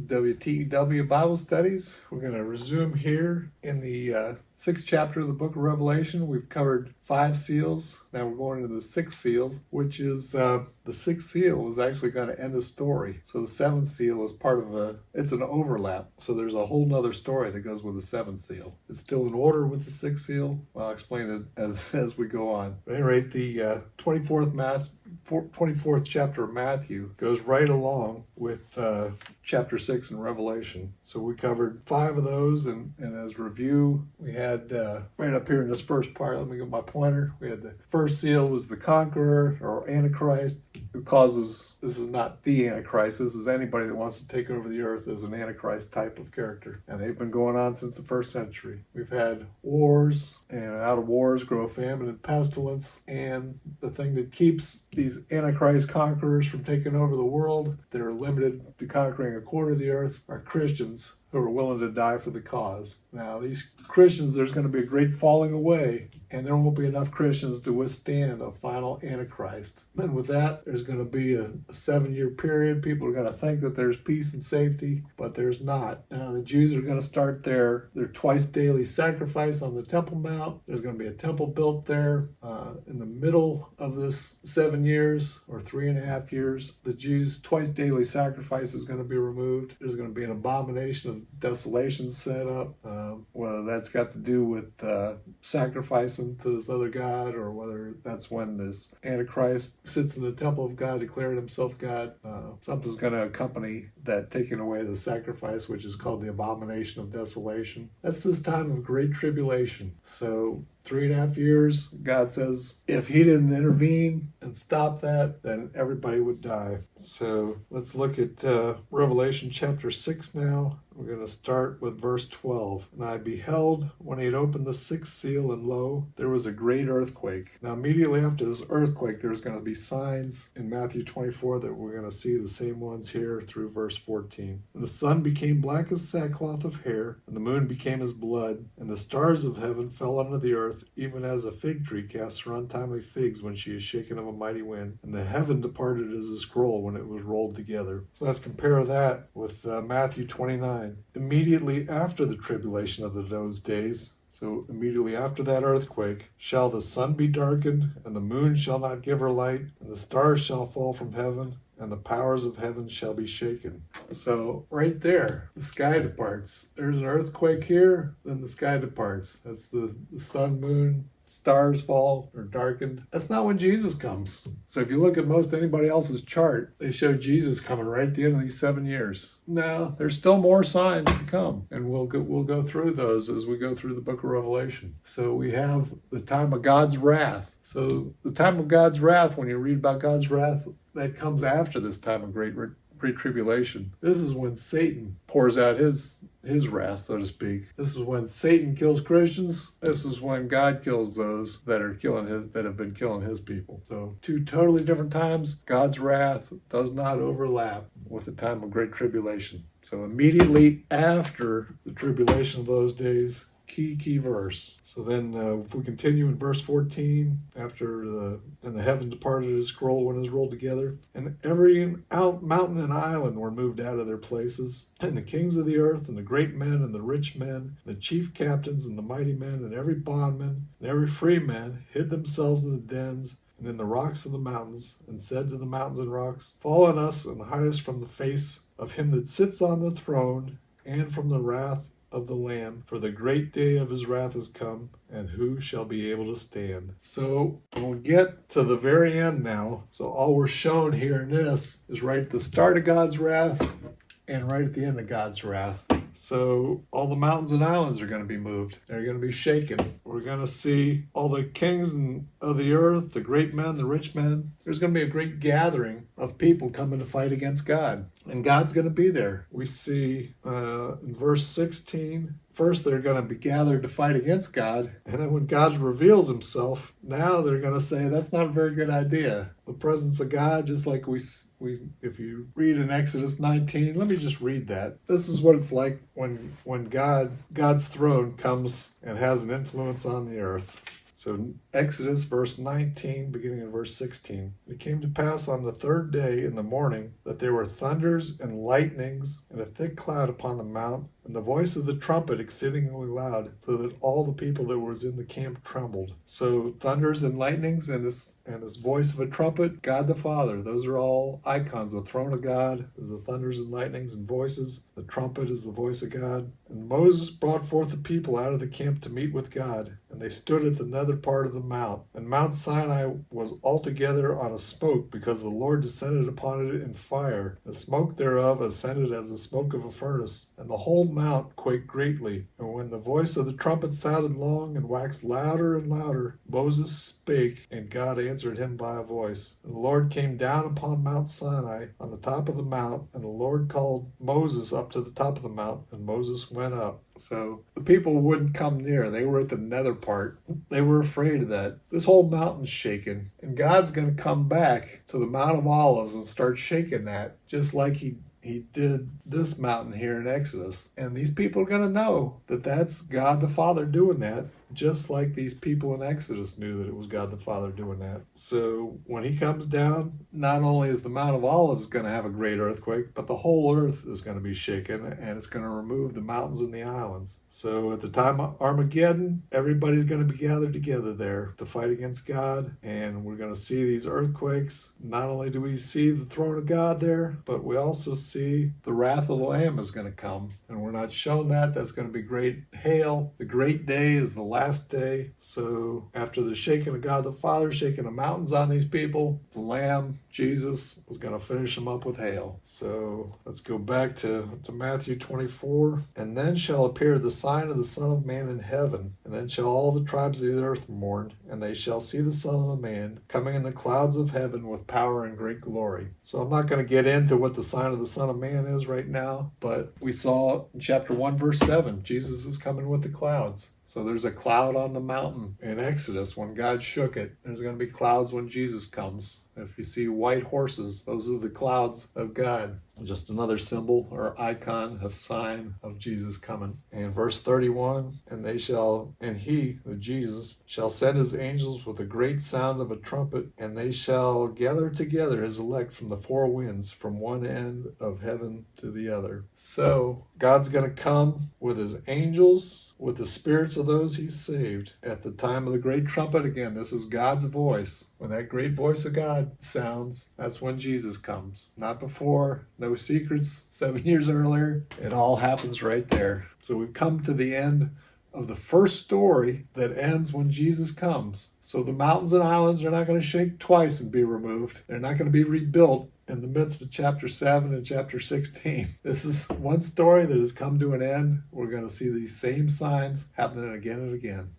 WTW Bible Studies. We're going to resume here in the 6th chapter of the book of Revelation. We've covered 5 seals. Now we're going into the 6th seal, which is the 6th seal is actually going to end a story. So the 7th seal is part of it's an overlap. So there's a whole nother story that goes with the 7th seal. It's still in order with the 6th seal. I'll explain it as we go on. But at any rate, the 24th chapter of Matthew goes right along with chapter 6 in Revelation. So we covered 5 of those, and as review, we had right up here in this first part, let me get my pointer, we had the first seal was the conqueror or Antichrist, who causes, this is not the Antichrist, this is anybody that wants to take over the earth as an Antichrist type of character. And they've been going on since the 1st century. We've had wars, and out of wars grow famine and pestilence, and the thing that keeps these Antichrist conquerors from taking over the world, they're limited to conquering a quarter of the earth, are Christians who are willing to die for the cause. Now, these Christians, there's going to be a great falling away, and there won't be enough Christians to withstand a final Antichrist. And with that, there's going to be a 7-year period. People are going to think that there's peace and safety, but there's not. Now, the Jews are going to start their twice daily sacrifice on the Temple Mount. There's going to be a temple built there. In the middle of this 7 years, or 3.5 years, the Jews' twice daily sacrifice is going to be removed. There's going to be an abomination of desolation set up, whether that's got to do with sacrificing to this other god, or whether that's when this Antichrist sits in the temple of God declaring himself God. Something's going to accompany that taking away the sacrifice, which is called the abomination of desolation. That's this time of great tribulation. So 3.5 years, God says if he didn't intervene and stop that, then everybody would die. So let's look at Revelation chapter 6 now. We're going to start with verse 12. And I beheld when he had opened the 6th seal, and lo, there was a great earthquake. Now immediately after this earthquake, there's going to be signs in Matthew 24 that we're going to see the same ones here through verse 14. And the sun became black as sackcloth of hair, and the moon became as blood, and the stars of heaven fell unto the earth, even as a fig tree casts her untimely figs when she is shaken of a mighty wind. And the heaven departed as a scroll when it was rolled together. So let's compare that with Matthew 29. Immediately after the tribulation of those days, so immediately after that earthquake, shall the sun be darkened, and the moon shall not give her light, and the stars shall fall from heaven, and the powers of heaven shall be shaken. So right there, the sky departs. There's an earthquake here, then the sky departs. That's the sun, moon, stars fall or darkened. That's not when Jesus comes. So if you look at most anybody else's chart, they show Jesus coming right at the end of these 7 years. No, there's still more signs to come, and we'll go through those as we go through the book of Revelation. So we have the time of God's wrath. So the time of God's wrath, when you read about God's wrath, that comes after this time of great tribulation. This is when Satan pours out his wrath, so to speak. This is when Satan kills Christians. This is when God kills those that have been killing his people. So 2 totally different times. God's wrath does not overlap with the time of great tribulation. So immediately after the tribulation of those days, key verse. So then if we continue in verse 14, and the heaven departed his scroll when it was rolled together, and every mountain and island were moved out of their places, and the kings of the earth, and the great men, and the rich men, and the chief captains, and the mighty men, and every bondman, and every free man, hid themselves in the dens, and in the rocks of the mountains, and said to the mountains and rocks, fall on us, and hide us from the face of him that sits on the throne, and from the wrath of the Lamb, for the great day of his wrath is come, and who shall be able to stand? So when we get to the very end now, so all we're shown here in this is right at the start of God's wrath and right at the end of God's wrath. So all the mountains and islands are going to be moved. They're going to be shaken. We're going to see all the kings of the earth, the great men, the rich men. There's going to be a great gathering of people coming to fight against God. And God's going to be there. We see in verse 16, first they're going to be gathered to fight against God. And then when God reveals himself, now they're going to say, that's not a very good idea. The presence of God, just like we if you read in Exodus 19, let me just read that. This is what it's like when God's throne comes and has an influence on the earth. So Exodus verse 19, beginning in verse 16. It came to pass on the third day in the morning that there were thunders and lightnings and a thick cloud upon the mount, and the voice of the trumpet exceedingly loud, so that all the people that was in the camp trembled. So thunders and lightnings and this voice of a trumpet, God the Father, those are all icons. The throne of God is the thunders and lightnings and voices. The trumpet is the voice of God. And Moses brought forth the people out of the camp to meet with God, and they stood at the nether part of the mount. And Mount Sinai was altogether on a smoke, because the Lord descended upon it in fire. The smoke thereof ascended as the smoke of a furnace, and the whole mount quaked greatly. And when the voice of the trumpet sounded long and waxed louder and louder, Moses spake, and God answered him by a voice. And the Lord came down upon Mount Sinai on the top of the mount, and the Lord called Moses up to the top of the mount, and Moses went up. So the people wouldn't come near. They were at the nether part. They were afraid of that. This whole mountain's shaking. And God's going to come back to the Mount of Olives and start shaking that, just like he did this mountain here in Exodus. And these people are going to know that that's God the Father doing that, just like these people in Exodus knew that it was God the Father doing that. So when he comes down, not only is the Mount of Olives going to have a great earthquake, but the whole earth is going to be shaken, and it's going to remove the mountains and the islands. So at the time of Armageddon, everybody's going to be gathered together there to fight against God, and we're going to see these earthquakes. Not only do we see the throne of God there, but we also see the wrath of the Lamb is going to come, and we're not shown that. That's going to be great hail. The great day is the last day. So after the shaking of God the Father, shaking the mountains on these people, the Lamb, Jesus, is going to finish them up with hail. So let's go back to Matthew 24. And then shall appear the sign of the Son of Man in heaven, and then shall all the tribes of the earth mourn, and they shall see the Son of Man coming in the clouds of heaven with power and great glory. So I'm not going to get into what the sign of the Son of Man is right now, but we saw in chapter 1 verse 7, Jesus is coming with the clouds. So there's a cloud on the mountain in Exodus when God shook it. There's going to be clouds when Jesus comes. If you see white horses, those are the clouds of God. Just another symbol or icon, a sign of Jesus coming. And verse 31, and he, the Jesus, shall send his angels with a great sound of a trumpet, and they shall gather together his elect from the four winds, from one end of heaven to the other. So God's going to come with his angels, with the spirits of those he saved. At the time of the great trumpet, again, this is God's voice. When that great voice of God sounds, that's when Jesus comes. Not before, no secrets 7 years earlier. It all happens right there. So we've come to the end of the first story that ends when Jesus comes. So the mountains and islands are not going to shake twice and be removed. They're not going to be rebuilt in the midst of chapter 7 and chapter 16. This is one story that has come to an end. We're going to see these same signs happening again and again.